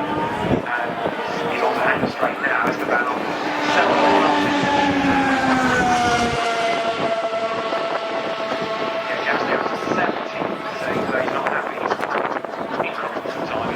And he's on the hand straight now. Esteban on 7. Yeah, Gasly up to 70, saying that he's not happy. He's got some time.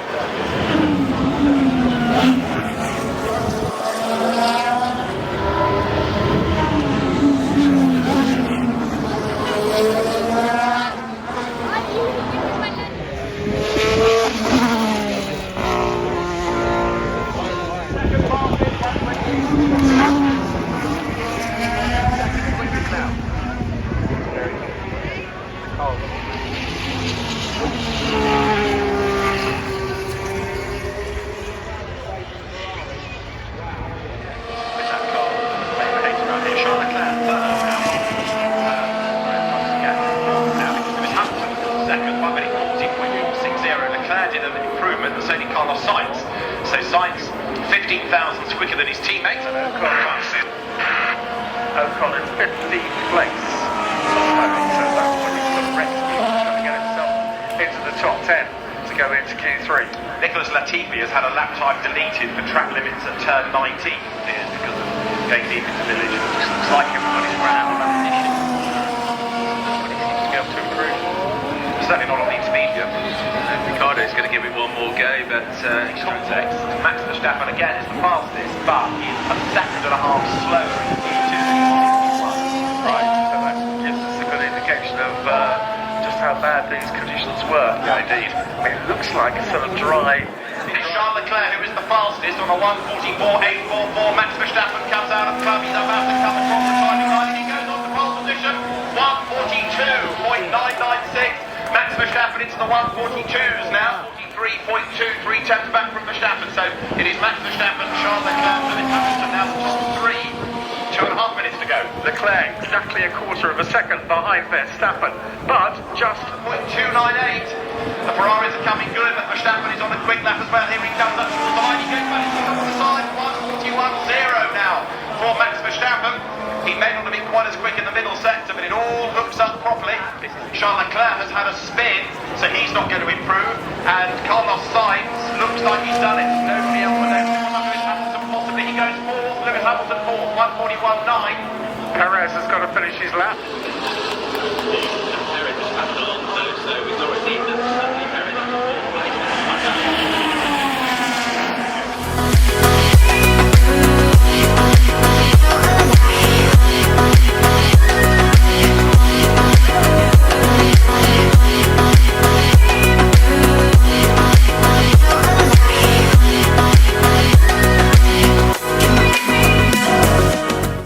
So Sainz, 15 thousandths quicker than his teammates. And Ocon in 15th place. So that's when he's got a wreck. He's going to get himself into the top 10 to go into Q3. Nicholas Latifi has had a lap time deleted for track limits at turn 19 because of going deep into the village. It looks like everybody's run out of ammunition. But he seems to be able to improve. Certainly not on the intermediate. Ricardo's going to give it one more go, but in context, Max Verstappen again is the fastest, but he's a second and a half slower in Q2 than he was in Q1. Right, so that gives us a good indication of just how bad these conditions were. Yeah, indeed. I mean, it looks like a sort of dry. It's Charles Leclerc who is the fastest on a 1:44.844. Max Verstappen comes out of the club. He's about to come across the timing line, and he goes on to pole position. 1:42.996. Max Verstappen into the 1:42s now. 43.2, 3 tenths back from Verstappen. So it is Max Verstappen, Charles Leclerc, Lewis Hamilton now the top 3. 2.5 minutes to go. Leclerc exactly a quarter of a second behind Verstappen, but just 0.298. The Ferraris are coming good, but Verstappen is on a quick lap as well. Here he comes up towards the line. He goes back to the side. 1:41.0 now for Max Verstappen. He may not have been quite as quick in the middle sector, but it all hooks up properly. Charles Leclerc has had a spin, so he's not going to improve. And Carlos Sainz looks like he's done it. Nobody else will know. Lewis Hamilton possibly. He goes fourth. Lewis Hamilton fourth. 1:41.9. Perez has got to finish his lap.